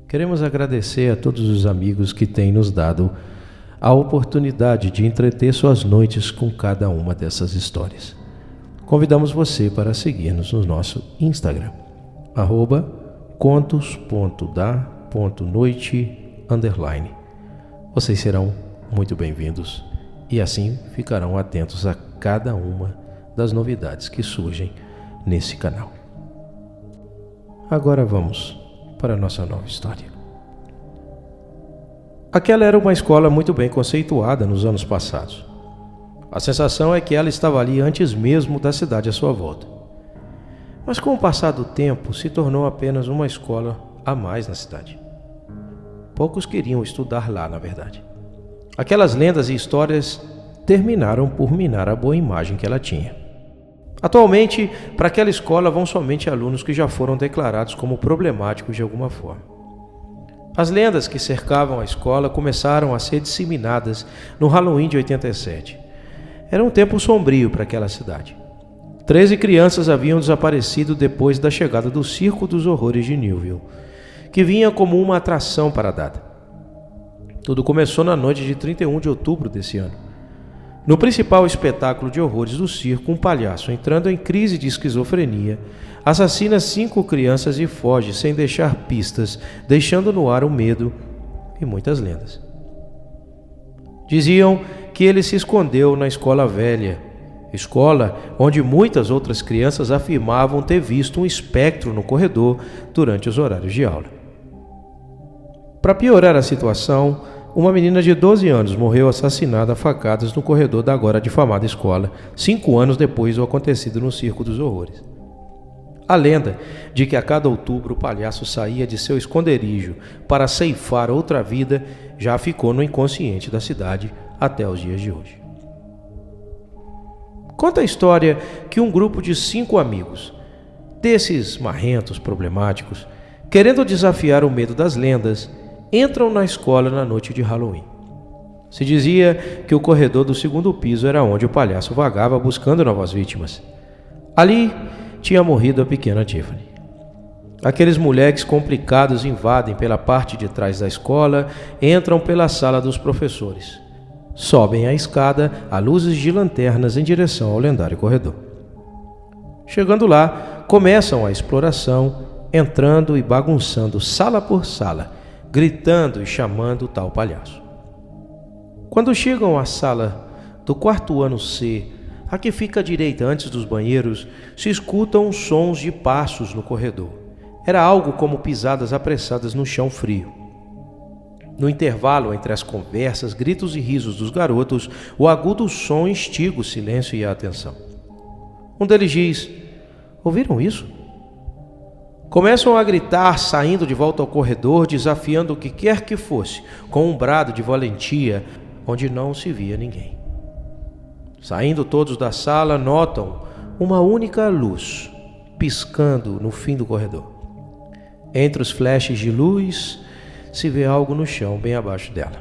Queremos agradecer a todos os amigos que têm nos dado a oportunidade de entreter suas noites com cada uma dessas histórias. Convidamos você para seguir-nos no nosso Instagram, @contos.da.noite_. Vocês serão muito bem-vindos e assim ficarão atentos a cada uma das novidades que surgem nesse canal. Agora vamos para a nossa nova história. Aquela era uma escola muito bem conceituada nos anos passados. A sensação é que ela estava ali antes mesmo da cidade à sua volta. Mas com o passar do tempo, se tornou apenas uma escola a mais na cidade. Poucos queriam estudar lá, na verdade. Aquelas lendas e histórias terminaram por minar a boa imagem que ela tinha. Atualmente, para aquela escola vão somente alunos que já foram declarados como problemáticos de alguma forma. As lendas que cercavam a escola começaram a ser disseminadas no Halloween de 87. Era um tempo sombrio para aquela cidade. 13 crianças haviam desaparecido depois da chegada do Circo dos Horrores de Newville, que vinha como uma atração para a data. Tudo começou na noite de 31 de outubro desse ano. No principal espetáculo de horrores do circo, um palhaço, entrando em crise de esquizofrenia, assassina 5 crianças e foge sem deixar pistas, deixando no ar o medo e muitas lendas. Diziam que ele se escondeu na escola velha, escola onde muitas outras crianças afirmavam ter visto um espectro no corredor durante os horários de aula. Para piorar a situação, uma menina de 12 anos morreu assassinada a facadas no corredor da agora difamada escola, 5 anos depois do acontecido no Circo dos Horrores. A lenda de que a cada outubro o palhaço saía de seu esconderijo para ceifar outra vida já ficou no inconsciente da cidade até os dias de hoje. Conta a história que um grupo de 5 amigos, desses marrentos problemáticos, querendo desafiar o medo das lendas, entram na escola na noite de Halloween. Se dizia que o corredor do 2º piso era onde o palhaço vagava buscando novas vítimas. Ali tinha morrido a pequena Tiffany. Aqueles moleques complicados invadem pela parte de trás da escola, entram pela sala dos professores. Sobem a escada a luzes de lanternas em direção ao lendário corredor. Chegando lá, começam a exploração, entrando e bagunçando sala por sala, gritando e chamando o tal palhaço. Quando chegam à sala do 4º ano C, a que fica à direita antes dos banheiros, se escutam sons de passos no corredor. Era algo como pisadas apressadas no chão frio. No intervalo entre as conversas, gritos e risos dos garotos, o agudo som instiga o silêncio e a atenção. Um deles diz: "Ouviram isso?" Começam a gritar, saindo de volta ao corredor, desafiando o que quer que fosse, com um brado de valentia, onde não se via ninguém. Saindo todos da sala, notam uma única luz, piscando no fim do corredor. Entre os flashes de luz, se vê algo no chão bem abaixo dela.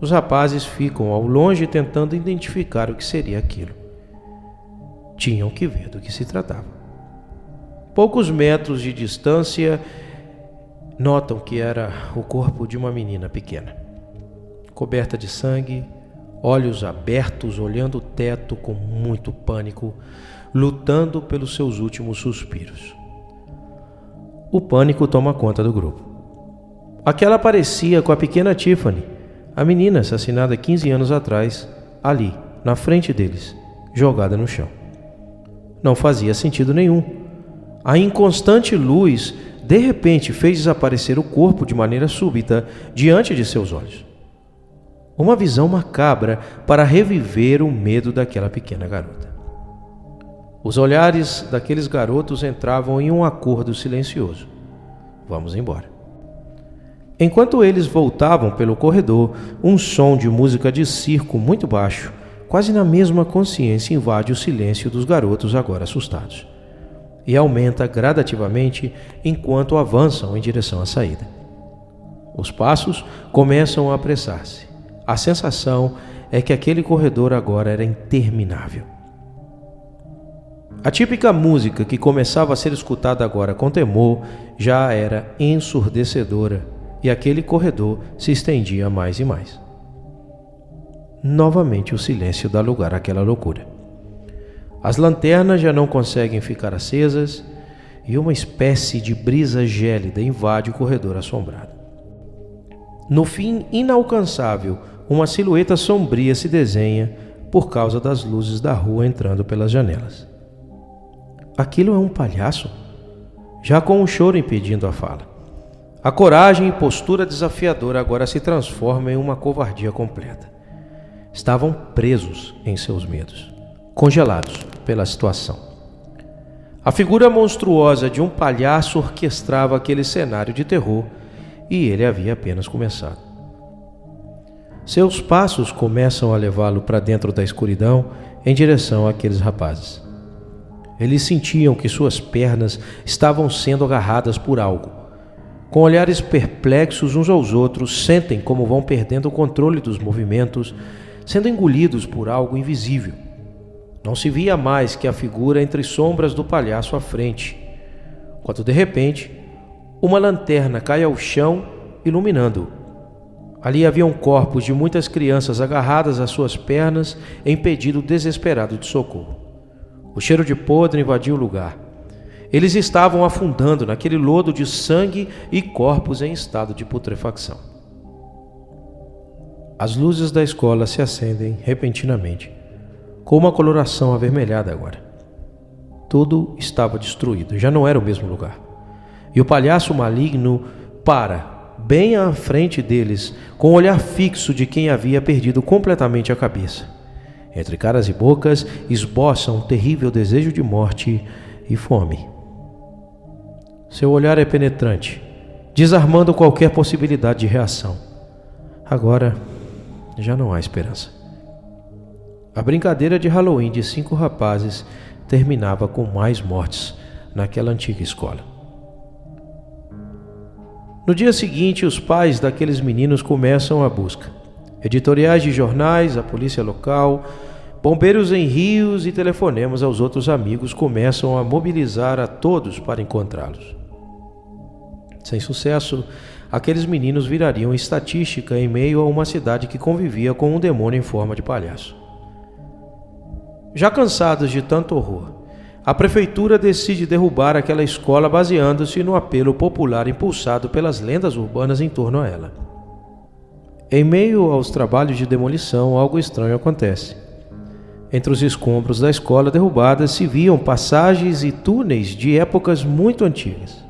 Os rapazes ficam ao longe tentando identificar o que seria aquilo. Tinham que ver do que se tratava. Poucos metros de distância, notam que era o corpo de uma menina pequena, coberta de sangue, olhos abertos, olhando o teto com muito pânico, lutando pelos seus últimos suspiros. O pânico toma conta do grupo. Aquela parecia com a pequena Tiffany, a menina assassinada 15 anos atrás, ali, na frente deles, jogada no chão. Não fazia sentido nenhum. A inconstante luz, de repente, fez desaparecer o corpo de maneira súbita diante de seus olhos. Uma visão macabra para reviver o medo daquela pequena garota. Os olhares daqueles garotos entravam em um acordo silencioso. Vamos embora. Enquanto eles voltavam pelo corredor, um som de música de circo muito baixo, quase na mesma consciência, invade o silêncio dos garotos agora assustados. E aumenta gradativamente enquanto avançam em direção à saída. Os passos começam a apressar-se. A sensação é que aquele corredor agora era interminável. A típica música que começava a ser escutada agora com temor já era ensurdecedora e aquele corredor se estendia mais e mais. Novamente o silêncio dá lugar àquela loucura. As lanternas já não conseguem ficar acesas e uma espécie de brisa gélida invade o corredor assombrado. No fim inalcançável, uma silhueta sombria se desenha por causa das luzes da rua entrando pelas janelas. Aquilo é um palhaço? Já com um choro impedindo a fala. A coragem e postura desafiadora agora se transformam em uma covardia completa. Estavam presos em seus medos, congelados pela situação. A figura monstruosa de um palhaço orquestrava aquele cenário de terror e ele havia apenas começado. Seus passos começam a levá-lo para dentro da escuridão em direção àqueles rapazes. Eles sentiam que suas pernas estavam sendo agarradas por algo. Com olhares perplexos uns aos outros, sentem como vão perdendo o controle dos movimentos, sendo engolidos por algo invisível. Não se via mais que a figura entre sombras do palhaço à frente, quando de repente, uma lanterna cai ao chão, iluminando-o. Ali haviam corpos de muitas crianças agarradas às suas pernas em pedido desesperado de socorro. O cheiro de podre invadiu o lugar. Eles estavam afundando naquele lodo de sangue e corpos em estado de putrefacção. As luzes da escola se acendem repentinamente, com uma coloração avermelhada agora. Tudo estava destruído, já não era o mesmo lugar. E o palhaço maligno para, bem à frente deles, com o olhar fixo de quem havia perdido completamente a cabeça. Entre caras e bocas esboça um terrível desejo de morte e fome. Seu olhar é penetrante, desarmando qualquer possibilidade de reação. Agora, já não há esperança. A brincadeira de Halloween de 5 rapazes terminava com mais mortes naquela antiga escola. No dia seguinte, os pais daqueles meninos começam a busca. Editoriais de jornais, a polícia local, bombeiros em rios e telefonemas aos outros amigos começam a mobilizar a todos para encontrá-los. Sem sucesso, aqueles meninos virariam estatística em meio a uma cidade que convivia com um demônio em forma de palhaço. Já cansados de tanto horror, a prefeitura decide derrubar aquela escola baseando-se no apelo popular impulsado pelas lendas urbanas em torno a ela. Em meio aos trabalhos de demolição, algo estranho acontece. Entre os escombros da escola derrubada se viam passagens e túneis de épocas muito antigas.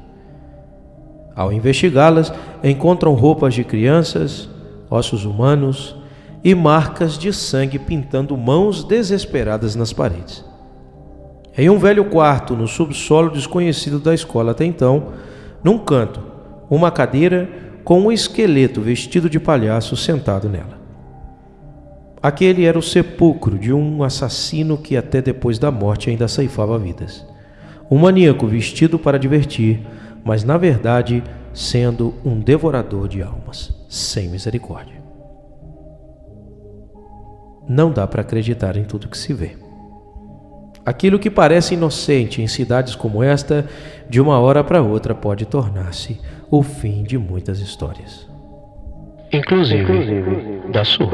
Ao investigá-las, encontram roupas de crianças, ossos humanos e marcas de sangue pintando mãos desesperadas nas paredes. Em um velho quarto no subsolo desconhecido da escola até então, num canto, uma cadeira com um esqueleto vestido de palhaço sentado nela. Aquele era o sepulcro de um assassino que até depois da morte ainda ceifava vidas. Um maníaco vestido para divertir, mas na verdade sendo um devorador de almas, sem misericórdia. Não dá para acreditar em tudo que se vê. Aquilo que parece inocente em cidades como esta, de uma hora para outra pode tornar-se o fim de muitas histórias. Inclusive da sua.